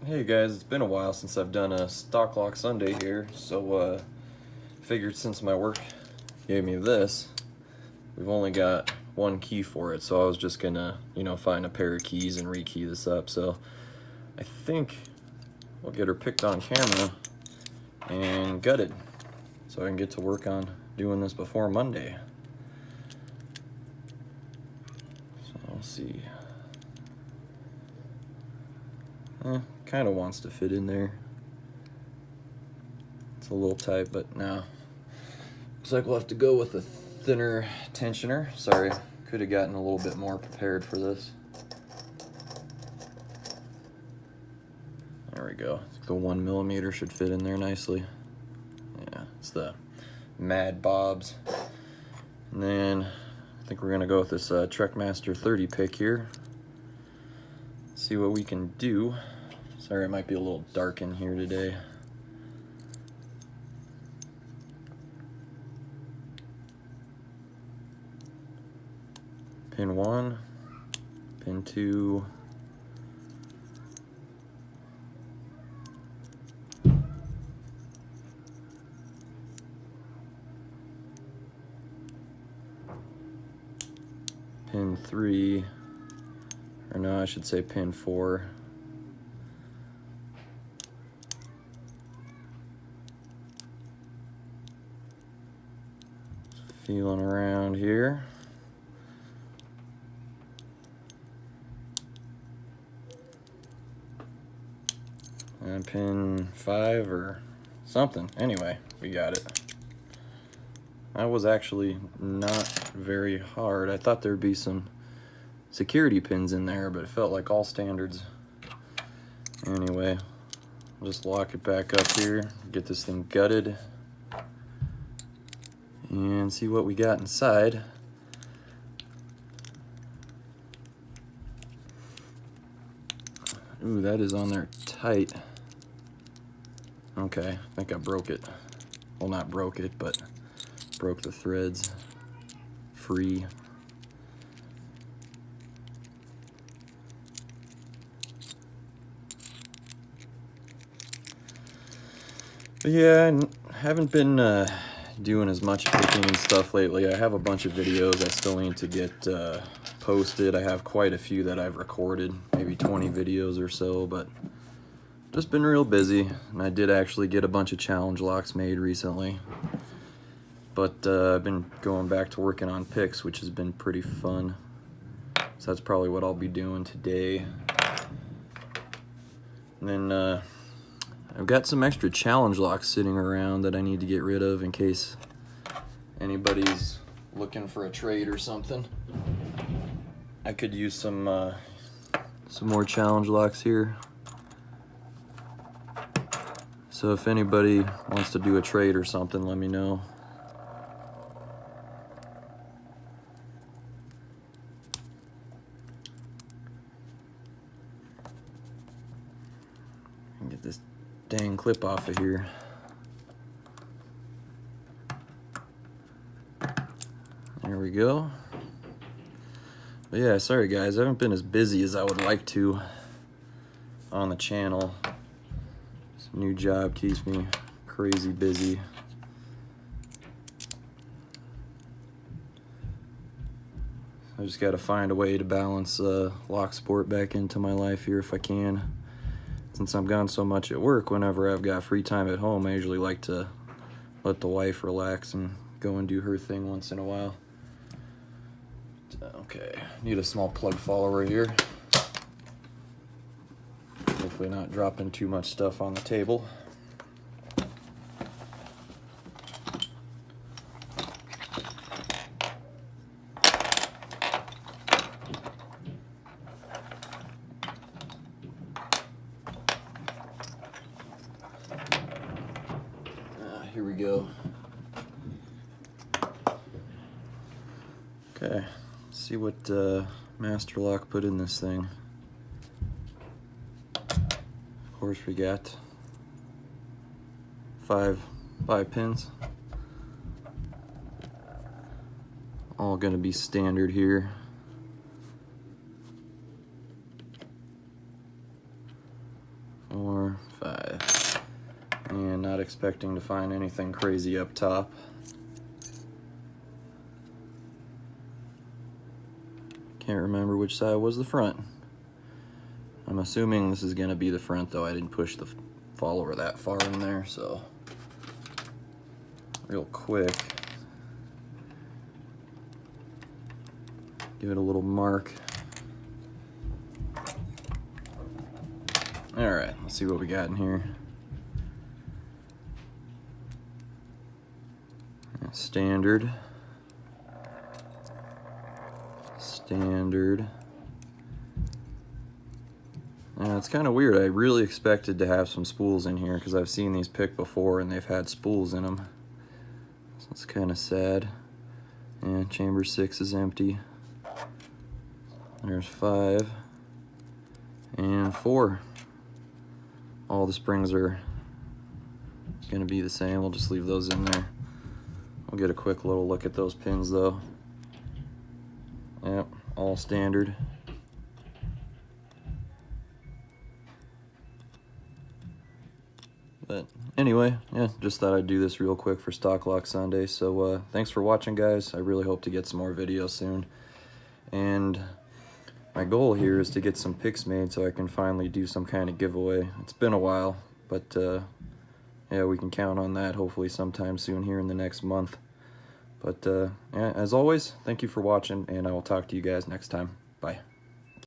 Hey guys, it's been a while since I've done a stock lock Sunday here, so figured since my work gave me this, we've only got one key for it, so I was just gonna, find a pair of keys and rekey this up. So I think we'll get her picked on camera and gutted, so I can get to work on doing this before Monday. So we'll see. Kind of wants to fit in there. It's a little tight, but no. Looks like we'll have to go with a thinner tensioner. Sorry, could have gotten a little bit more prepared for this. There we go. The 1 millimeter should fit in there nicely. Yeah, it's the Mad Bob's. And then I think we're gonna go with this Trekmaster 30 pick here. See what we can do. Sorry, it might be a little dark in here today. Pin 1, pin 2, pin 3, or no, I should say pin 4. Feeling around here. And pin 5 or something. Anyway, we got it. That was actually not very hard. I thought there'd be some security pins in there, but it felt like all standards. Anyway, I'll just lock it back up here, get this thing gutted, and see what we got inside. Ooh, that is on there tight. Okay, I think I broke it. Well, not broke it, but broke the threads free. But yeah, I haven't been doing as much picking and stuff lately. I have a bunch of videos I still need to get posted. I have quite a few that I've recorded, maybe 20 videos or so, but just been real busy. And I did actually get a bunch of challenge locks made recently. But I've been going back to working on picks, which has been pretty fun. So that's probably what I'll be doing today. And then I've got some extra challenge locks sitting around that I need to get rid of in case anybody's looking for a trade or something. I could use some more challenge locks here. So if anybody wants to do a trade or something, let me know. Get this dang clip off of here. There we go. But yeah, sorry guys, I haven't been as busy as I would like to on the channel. This new job keeps me crazy busy. I just got to find a way to balance lock sport back into my life here if I can. Since I'm gone so much at work, whenever I've got free time at home, I usually like to let the wife relax and go and do her thing once in a while. Okay, need a small plug follower here. Hopefully not dropping too much stuff on the table. Here we go. Okay, let's see what Master Lock put in this thing. Of course, we got five pins. All gonna be standard here. 4, 5. And not expecting to find anything crazy up top. Can't remember which side was the front. I'm assuming this is going to be the front, though I didn't push the follower that far in there, so real quick, give it a little mark. All right, let's see what we got in here. Standard. It's kind of weird. I really expected to have some spools in here because I've seen these picked before and they've had spools in them. So it's kind of sad. And chamber 6 is empty. There's 5 and 4. All the springs are going to be the same. We'll just leave those in there. We'll get a quick little look at those pins though. Yep, all standard. But anyway, yeah, just thought I'd do this real quick for Stock Lock Sunday. So thanks for watching, guys. I really hope to get some more videos soon. And my goal here is to get some picks made so I can finally do some kind of giveaway. It's been a while, but yeah, we can count on that hopefully sometime soon here in the next month. But yeah, as always, thank you for watching, and I will talk to you guys next time. Bye.